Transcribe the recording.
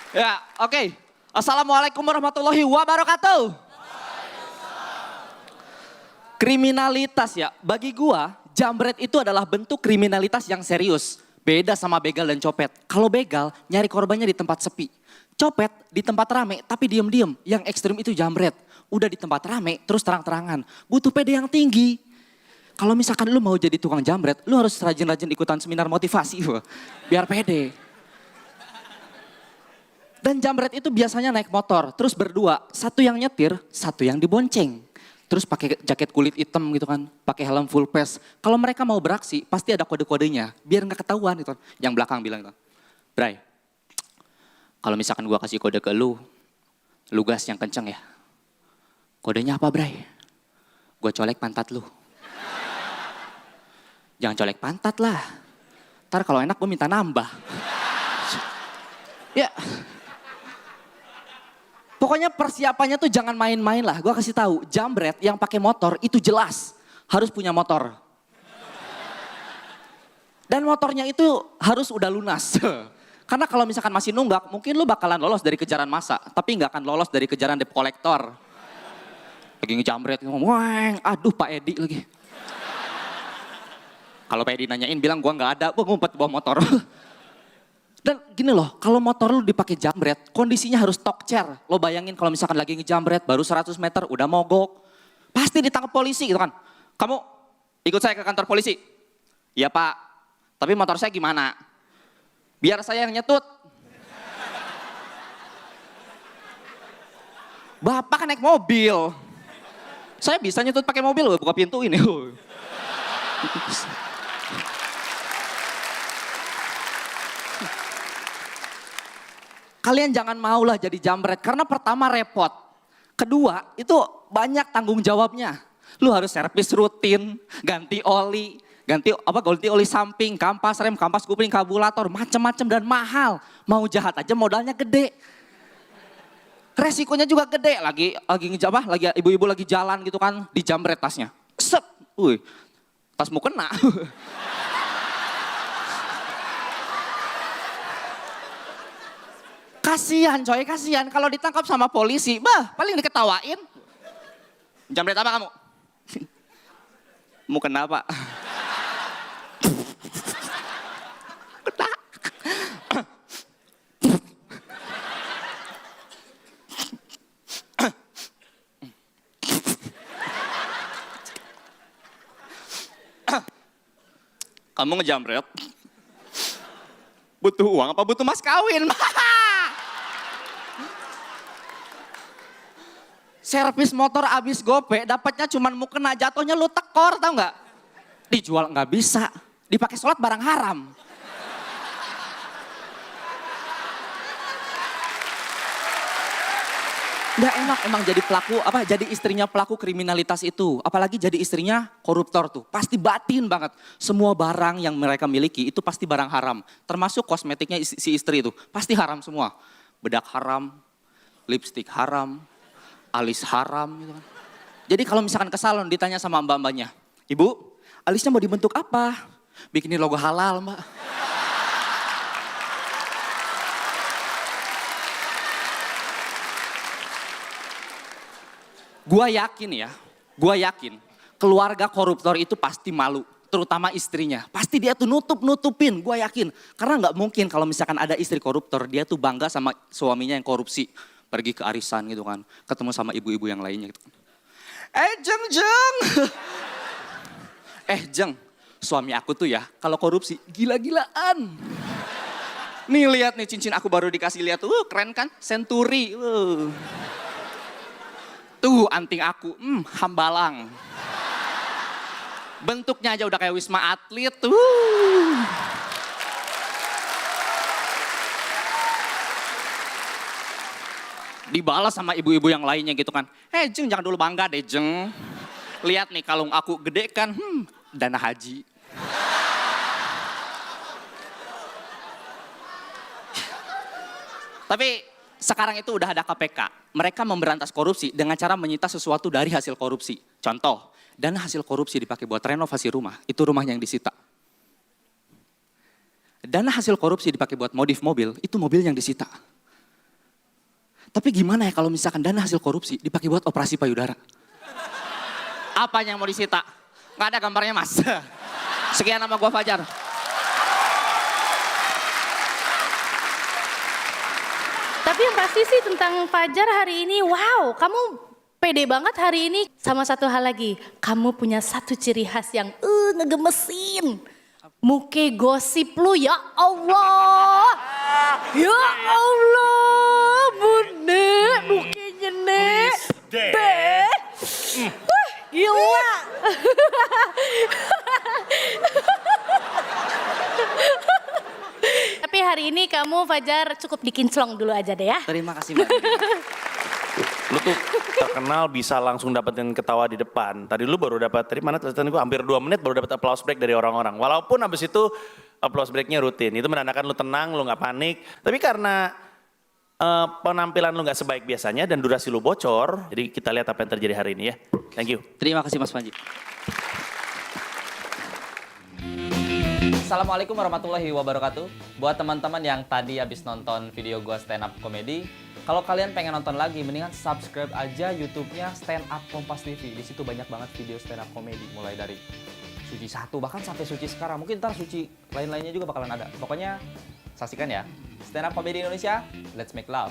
Ya, oke. Assalamualaikum warahmatullahi wabarakatuh. Kriminalitas ya, bagi gua jambret itu adalah bentuk kriminalitas yang serius. Beda sama begal dan copet. Kalau begal nyari korbannya di tempat sepi. Copet di tempat rame tapi diem-diem. Yang ekstrim itu jambret. Udah di tempat rame terus terang-terangan. Butuh pede yang tinggi. Kalau misalkan lu mau jadi tukang jambret, lu harus rajin-rajin ikutan seminar motivasi. Biar pede. Dan jambret itu biasanya naik motor, terus berdua. Satu yang nyetir, satu yang dibonceng. Terus pakai jaket kulit hitam gitu kan, pakai helm full face. Kalau mereka mau beraksi, pasti ada kode-kodenya, biar nggak ketahuan gitu. Yang belakang bilang gitu, Bray, kalau misalkan gua kasih kode ke lu gas yang kenceng ya. Kodenya apa Bray? Gua colek pantat lu. Jangan colek pantat lah. Ntar kalau enak gua minta nambah. Ya. Pokoknya persiapannya tuh jangan main-main lah. Gue kasih tahu, jambret yang pakai motor itu jelas harus punya motor. Dan motornya itu harus udah lunas. Karena kalau misalkan masih nunggak, mungkin lu bakalan lolos dari kejaran massa, tapi nggak akan lolos dari kejaran debt collector. Lagi ngejambret, ngomong, aduh Pak Edi lagi. Kalau Pak Edi nanyain bilang gua nggak ada, gua ngumpet bawa motor. Dan gini loh, kalau motor lu dipakai jambret, kondisinya harus talk chair. Lo bayangin kalau misalkan lagi ngejambret, baru 100 meter udah mogok. Pasti ditangkap polisi gitu kan. Kamu ikut saya ke kantor polisi. Iya Pak, tapi motor saya gimana? Biar saya yang nyetut. Bapak kan naik mobil. Saya bisa nyetut pakai mobil, buka pintu ini. Kalian jangan maulah jadi jambret karena pertama repot. Kedua itu banyak tanggung jawabnya. Lu harus servis rutin, ganti oli samping, kampas rem, kampas kupling, karburator, macam-macam dan mahal. Mau jahat aja modalnya gede. Resikonya juga gede. Lagi ibu-ibu lagi jalan gitu kan, dijambret tasnya. Set, tasmu kena. Kasihan coy, kasihan kalau ditangkap sama polisi, paling diketawain. Jambret apa kamu? Mau kena Pak? Kena. Kamu ngejambret? Butuh uang apa butuh mas kawin? Servis motor abis gope, dapatnya cuman mau kena, jatuhnya lu tekor, tau nggak? Dijual nggak bisa, dipakai sholat barang haram. Nggak enak emang jadi istrinya pelaku kriminalitas itu. Apalagi jadi istrinya koruptor tuh, pasti batin banget. Semua barang yang mereka miliki itu pasti barang haram. Termasuk kosmetiknya si istri itu, pasti haram semua. Bedak haram, lipstik haram, alis haram gitu kan. Jadi kalau misalkan ke salon ditanya sama mbak-mbaknya, Ibu, alisnya mau dibentuk apa? Bikinin logo halal, Mbak. Gua yakin keluarga koruptor itu pasti malu, terutama istrinya. Pasti dia tuh nutupin, gua yakin. Karena nggak mungkin kalau misalkan ada istri koruptor, dia tuh bangga sama suaminya yang korupsi. Pergi ke arisan gitu kan, ketemu sama ibu-ibu yang lainnya gitu kan. Jeng, suami aku tuh ya kalau korupsi gila-gilaan. Nih lihat nih cincin aku baru dikasih lihat, keren kan, Century. Tuh anting aku, hambalang. Bentuknya aja udah kayak Wisma Atlet tuh. Dibalas sama ibu-ibu yang lainnya gitu kan. Jeng jangan dulu bangga deh Jeng. Lihat nih kalung aku gede kan, dana haji. Tapi sekarang itu udah ada KPK. Mereka memberantas korupsi dengan cara menyita sesuatu dari hasil korupsi. Contoh, dana hasil korupsi dipakai buat renovasi rumah, itu rumahnya yang disita. Dana hasil korupsi dipakai buat modif mobil, itu mobil yang disita. Tapi gimana ya kalau misalkan dana hasil korupsi dipakai buat operasi payudara? Apa yang mau disita? Nggak ada gambarnya mas. Sekian nama gua Fajar. Tapi yang pasti sih tentang Fajar hari ini, wow, kamu pede banget hari ini. Sama satu hal lagi, kamu punya satu ciri khas yang ngegemesin. Muke gosip lu, ya Allah. Ya Allah, bune, mukanya nek. Be. Gila. Tapi hari ini kamu Fajar cukup dikinclong dulu aja deh ya. Terima kasih Mbak. Lu tuh terkenal bisa langsung dapetin ketawa di depan. Tadi lu baru dapat, tadi mana tulisan gue hampir 2 menit baru dapat applause break dari orang-orang. Walaupun abis itu applause breaknya rutin. Itu menandakan lu tenang, lu gak panik. Tapi karena penampilan lu gak sebaik biasanya dan durasi lu bocor. Jadi kita lihat apa yang terjadi hari ini ya. Thank you. Terima kasih Mas Panji. Assalamualaikum warahmatullahi wabarakatuh. Buat teman-teman yang tadi habis nonton video gua stand up comedy, kalau kalian pengen nonton lagi, mendingan subscribe aja YouTube-nya Stand Up Kompas TV. Di situ banyak banget video stand up comedy, mulai dari Suci 1 bahkan sampai Suci sekarang. Mungkin ntar Suci lain-lainnya juga bakalan ada. Pokoknya saksikan ya. Stand Up Comedy Indonesia, let's make love.